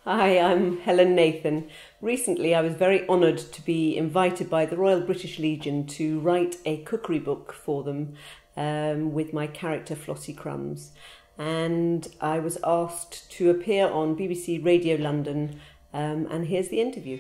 Hi, I'm Helen Nathan. Recently I was very honoured to be invited by the Royal British Legion to write a cookery book for them with my character Flossie Crums. And I was asked to appear on BBC Radio London, and here's the interview.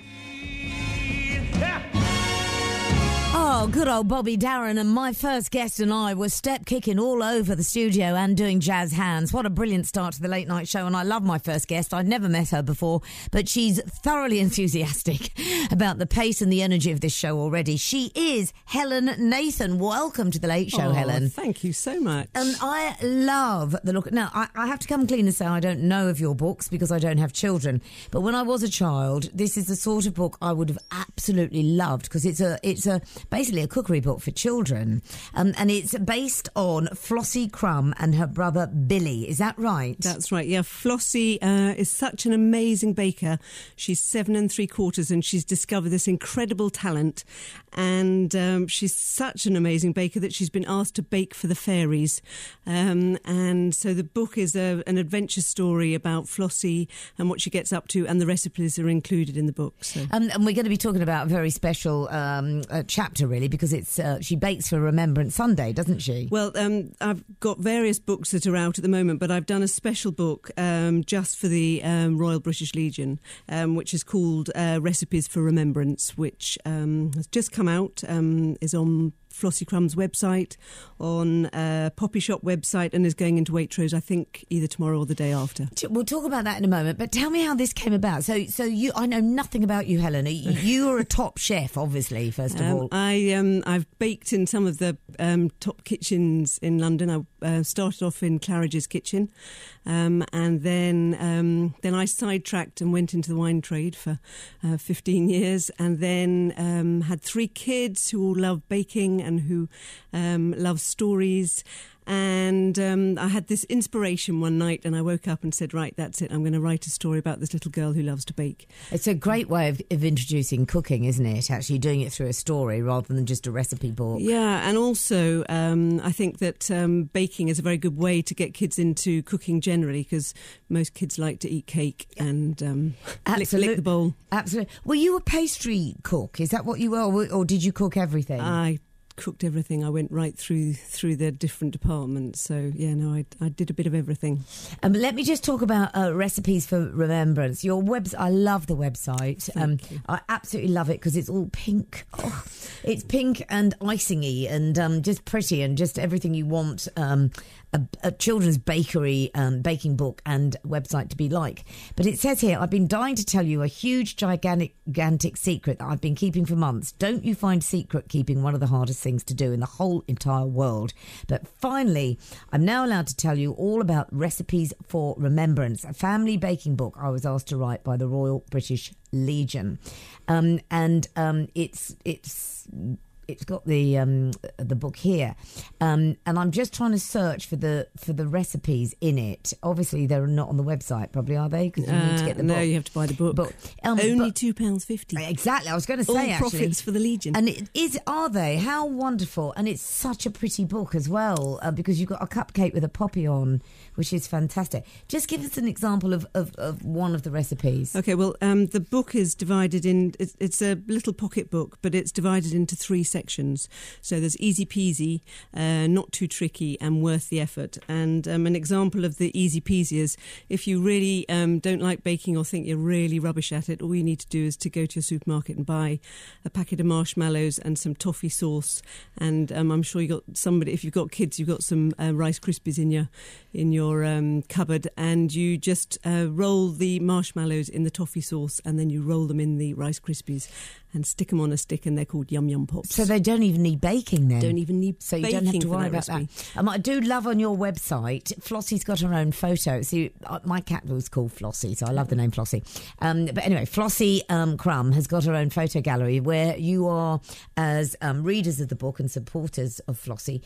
Oh, good old Bobby Darren and my first guest and I were step-kicking all over the studio and doing jazz hands. What a brilliant start to the late night show, and I love my first guest. I'd never met her before, but she's thoroughly enthusiastic about the pace and the energy of this show already. She is Helen Nathan. Welcome to the Late Show, Helen. Thank you so much. And I love the look. Now, I have to come clean and say I don't know of your books because I don't have children, but when I was a child, this is the sort of book I would have absolutely loved because it's basically a cookery book for children, and it's based on Flossie Crumb and her brother Billy. Is that right? That's right, yeah. Flossie is such an amazing baker. She's 7 3/4 and she's discovered this incredible talent, and she's such an amazing baker that she's been asked to bake for the fairies, and so the book is an adventure story about Flossie and what she gets up to, and the recipes are included in the book. So. And we're going to be talking about a very special chapter, really, because it's she bakes for Remembrance Sunday, doesn't she? Well, I've got various books that are out at the moment, but I've done a special book just for the Royal British Legion, which is called Recipes for Remembrance, which has just come out, is on Flossie Crum's website, on Poppy Shop website, and is going into Waitrose, I think, either tomorrow or the day after. We'll talk about that in a moment, but tell me how this came about. So you, I know nothing about you, Helen. You are a top chef, obviously, first of all. I've baked in some of the top kitchens in London. I started off in Claridge's kitchen, and then I sidetracked and went into the wine trade for 15 years, and then had 3 kids who all love baking and who love stories. And I had this inspiration one night, and I woke up and said, right, that's it. I'm going to write a story about this little girl who loves to bake. It's a great way of introducing cooking, isn't it? Actually doing it through a story rather than just a recipe book. Yeah, and also I think that baking is a very good way to get kids into cooking generally, because most kids like to eat cake and lick the bowl. Absolutely. Were you a pastry cook? Is that what you were, or did you cook everything? I cooked everything. I went right through the different departments. So, yeah, no, I did a bit of everything. Let me just talk about Recipes for Remembrance. Your website, I love the website. I absolutely love it because it's all pink. Oh, it's pink and icing-y and just pretty and just everything you want a children's bakery baking book and website to be like. But it says here, I've been dying to tell you a huge, gigantic secret that I've been keeping for months. Don't you find secret keeping one of the hardest things to do in the whole entire world? But finally, I'm now allowed to tell you all about Recipes for Remembrance, a family baking book I was asked to write by the Royal British Legion. It's got the book here, and I'm just trying to search for the recipes in it. Obviously, they're not on the website, probably, are they? Because you need to get the book. No, you have to buy the book. Only £2.50. Exactly, I was going to say all actually. profits for the Legion. And are they? How wonderful! And it's such a pretty book as well, because you've got a cupcake with a poppy on, which is fantastic. Just give us an example of one of the recipes. Okay, well, the book is divided in. It's a little pocket book, but it's divided into 3 sections. So there's easy peasy, not too tricky, and worth the effort. And an example of the easy peasy is if you really don't like baking or think you're really rubbish at it, all you need to do is to go to your supermarket and buy a packet of marshmallows and some toffee sauce. And I'm sure you got somebody. If you've got kids, you've got some Rice Krispies in your cupboard, and you just roll the marshmallows in the toffee sauce, and then you roll them in the Rice Krispies and stick them on a stick, and they're called Yum Yum Pops. So they don't even need baking then? Don't even need so baking. You don't have to worry about recipe. that. I do love on your website, Flossie's got her own photo. See, my cat was called Flossie, so I love the name Flossie. But anyway, Flossie Crumb has got her own photo gallery where you are, as readers of the book and supporters of Flossie,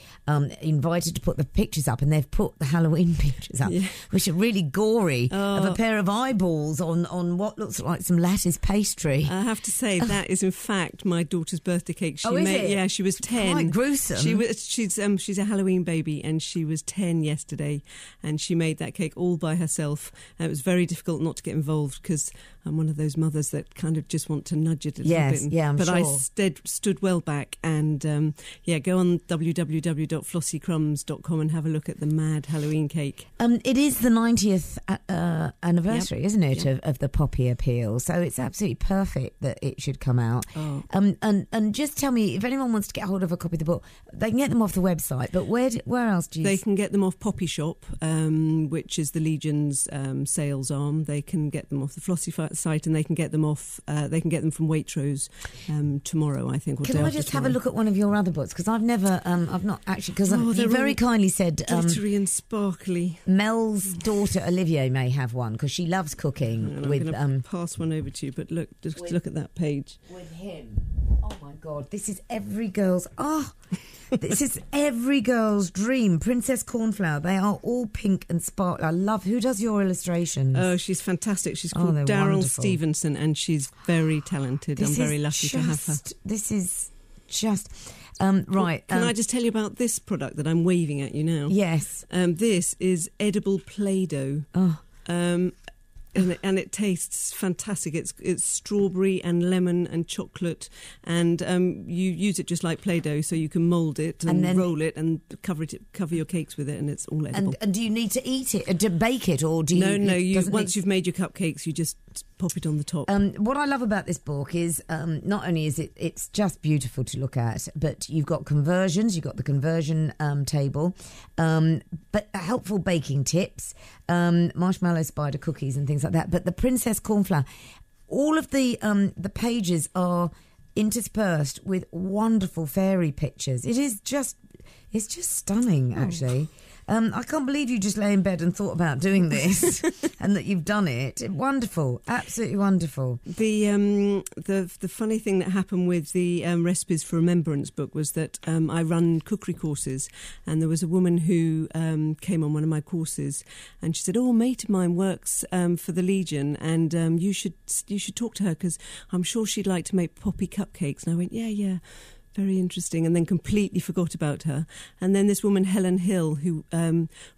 invited to put the pictures up, and they've put the Halloween pictures up, which are really gory, of a pair of eyeballs on what looks like some lattice pastry. I have to say, that is in fact my daughter's birthday cake. She is it? Yeah, she was 10. Quite gruesome. She's a Halloween baby, and she was 10 yesterday, and she made that cake all by herself. And it was very difficult not to get involved because I'm one of those mothers that kind of just want to nudge it a little bit. Yeah, but sure. I stood well back, and go on www.flossiecrums.com and have a look at the mad Halloween cake. It is the 90th anniversary, isn't it, of the Poppy Appeal? So it's absolutely perfect that it should come out. Oh. And just tell me, if anyone wants to get hold of a copy of the book, they can get them off the website. But where else do you? They can get them off Poppy Shop, which is the Legion's sales arm. They can get them off the Flossie site, and they can get them off. They can get them from Waitrose tomorrow, I think. Or can I just have a look at one of your other books? Because I've never, I've not actually. Because you very kindly said glittery and sparkly. Mel's daughter Olivia may have one because she loves cooking. I'm going to pass one over to you, but look at that page with him. Oh my God, this is every girl's. This is every girl's dream. Princess Cornflower. They are all pink and sparkly. I love. Who does your illustrations? Oh, she's fantastic. She's called Daryl Stevenson, and she's very talented. I'm very lucky to have her. This is just. Right. Can I just tell you about this product that I'm waving at you now? Yes. This is edible Play-Doh. Oh. And it tastes fantastic. It's strawberry and lemon and chocolate, and you use it just like Play-Doh, so you can mould it and then roll it and cover your cakes with it, and it's all edible. And do you need to eat it, to bake it, or do you? No. Once you've made your cupcakes, you just pop it on the top. What I love about this book is not only is it's just beautiful to look at, but you've got conversions, you've got the conversion table, but helpful baking tips, marshmallow spider cookies and things like that. But the Princess Cornflower, all of the pages are interspersed with wonderful fairy pictures. It's just stunning, actually. I can't believe you just lay in bed and thought about doing this and that you've done it. Wonderful, absolutely wonderful. The funny thing that happened with the Recipes for Remembrance book was that I run cookery courses, and there was a woman who came on one of my courses, and she said, a mate of mine works for the Legion, and you should talk to her because I'm sure she'd like to make poppy cupcakes. And I went, yeah. Very interesting, and then completely forgot about her. And then this woman, Helen Hill, who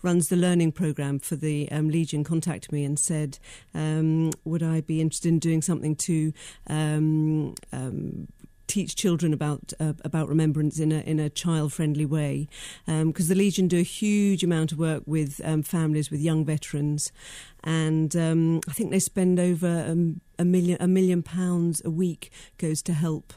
runs the learning programme for the Legion, contacted me and said, would I be interested in doing something to teach children about remembrance in a child-friendly way, because the Legion do a huge amount of work with families with young veterans, and I think they spend over £1 million a week goes to help.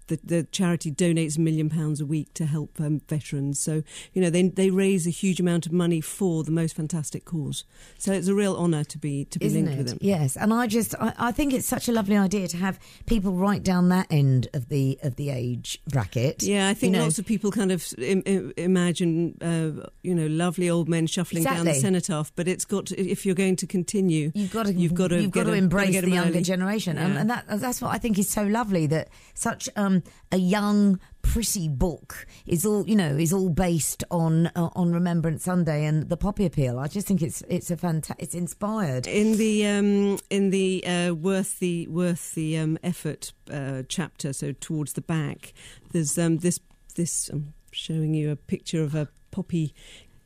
The charity donates £1 million a week to help veterans. So, they raise a huge amount of money for the most fantastic cause. So it's a real honour to be linked with them. Yes, and I think it's such a lovely idea to have people right down that end of the age bracket. Yeah, I think lots of people kind of imagine, lovely old men shuffling down the cenotaph. But it's got to, if you're going to continue, you've got to embrace the younger generation, yeah. and that's what I think is so lovely, that such a young, pretty book is all based on Remembrance Sunday and the Poppy Appeal. I just think it's inspired. In the worth the effort chapter, so towards the back, there's this. I'm showing you a picture of a poppy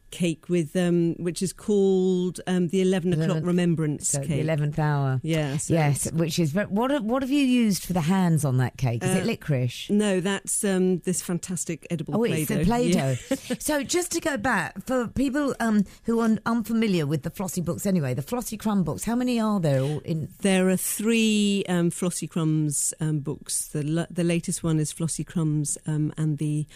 cake with which is called the 11 o'clock Remembrance cake. The 11th hour. Yes. Which is what have you used for the hands on that cake? Is it licorice? No, that's this fantastic edible Play-Doh. It's the Play-Doh. Yeah. So just to go back, for people who are unfamiliar with the Flossie books anyway, the Flossie Crumb books, how many are there all in? There are 3 Flossie Crums books. The latest one is Flossie Crums and the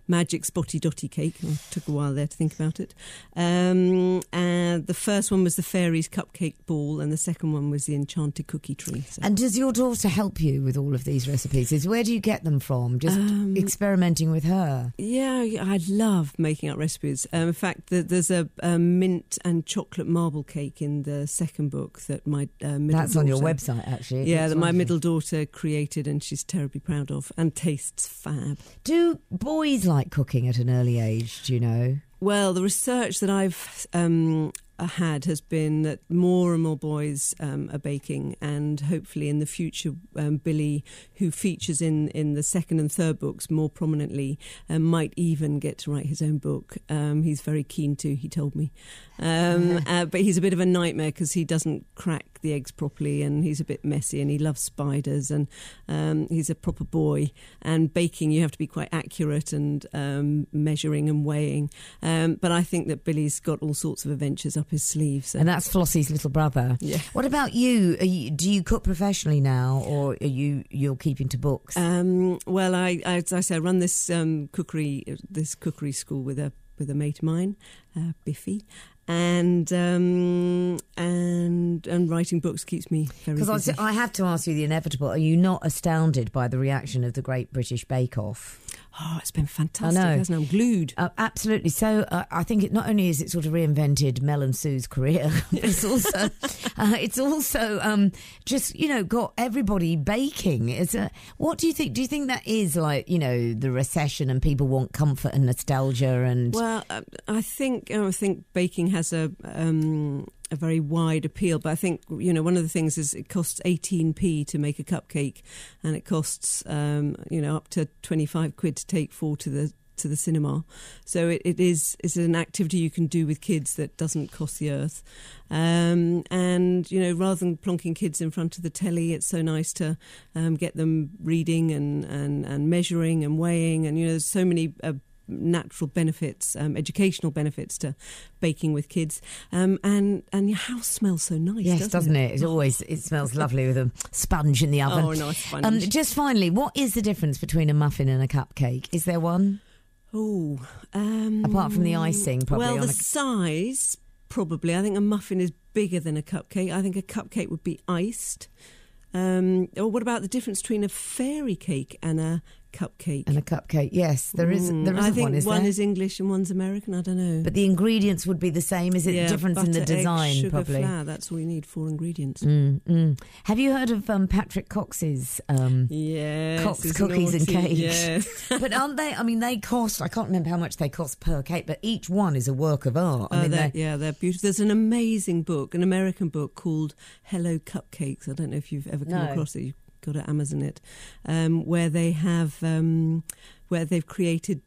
Magic Spotty Dotty cake. It took a while there to think about it. And the first one was the Fairies Cupcake Ball, and the second one was the Enchanted Cookie Tree. So. And does your daughter help you with all of these recipes? Where do you get them from? Just experimenting with her? Yeah, I love making up recipes. In fact, there's a mint and chocolate marble cake in the second book that my middle That's daughter, on your website, actually. Yeah, that my middle daughter created, and she's terribly proud of, and tastes fab. Do boys like cooking at an early age, do you know? Well, the research that I've has been that more and more boys are baking, and hopefully in the future Billy, who features in the second and third books more prominently, might even get to write his own book. He's very keen to, he told me. But he's a bit of a nightmare because he doesn't crack the eggs properly, and he's a bit messy, and he loves spiders, and he's a proper boy. And baking, you have to be quite accurate and measuring and weighing. But I think that Billy's got all sorts of adventures up his sleeve. So. And that's Flossie's little brother. Yeah. What about you? Do you cook professionally now, or are you're keeping to books? Well, as I say, I run this cookery school with a mate of mine, Biffy. And writing books keeps me very busy. Because I have to ask you the inevitable. Are you not astounded by the reaction of the Great British Bake Off? Oh, it's been fantastic, hasn't it? I'm glued. Absolutely. So I think it not only is it sort of reinvented Mel and Sue's career, but it's also just, got everybody baking. What do you think? Do you think that is like, the recession and people want comfort and nostalgia? And well, I think baking has a very wide appeal, but I think one of the things is it costs 18p to make a cupcake, and it costs up to 25 quid to take 4 to the cinema. So it's an activity you can do with kids that doesn't cost the earth. And rather than plonking kids in front of the telly, it's so nice to get them reading and measuring and weighing, and there's so many natural benefits, educational benefits to baking with kids, and your house smells so nice. Yes, doesn't it? It smells lovely with a sponge in the oven. Oh, nice sponge. Just finally, what is the difference between a muffin and a cupcake? Is there one? Oh, apart from the icing, probably. Well, the size, probably. I think a muffin is bigger than a cupcake. I think a cupcake would be iced. Or what about the difference between a fairy cake and a cupcake? And a cupcake, yes, there is. There is I think one is English and one's American. I don't know. But the ingredients would be the same. Is it difference butter, in the design? Egg, sugar, probably. flour. That's all you need. 4 ingredients. Have you heard of Patrick Cox's? Cox cookies and cakes. Yes. But aren't they? I mean, they cost. I can't remember how much they cost per cake, but each one is a work of art. They're beautiful. There's an amazing book, an American book called Hello Cupcakes. I don't know if you've ever come across it. You've got to Amazon it, where they have where they've created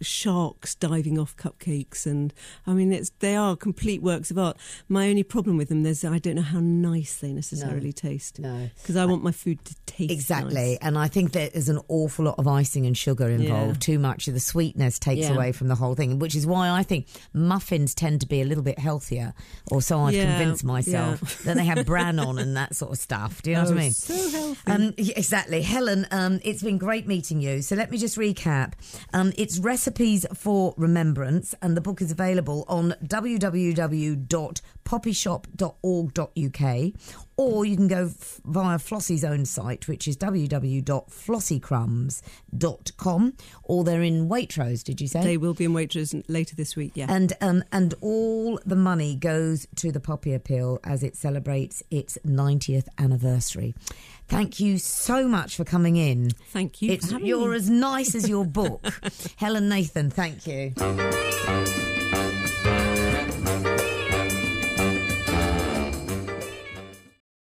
sharks diving off cupcakes, and I mean they are complete works of art. My only problem with them is I don't know how nice they necessarily taste. No, because I want my food to taste exactly nice. And I think there's an awful lot of icing and sugar involved. Too much of the sweetness takes away from the whole thing, which is why I think muffins tend to be a little bit healthier, or so I've convinced myself. Then they have bran on and that sort of stuff. Do you know what I mean? So healthy. Exactly. Helen, it's been great meeting you. So let me just recap. It's Recipes for Remembrance, and the book is available on www.poppyshop.org.uk, or you can go via Flossie's own site, which is www.flossiecrums.com, or they're in Waitrose, did you say? They will be in Waitrose later this week, yeah. And all the money goes to the Poppy Appeal as it celebrates its 90th anniversary. Thank you so much for coming in. Thank you. You're as nice as your book. Helen Nathan, thank you.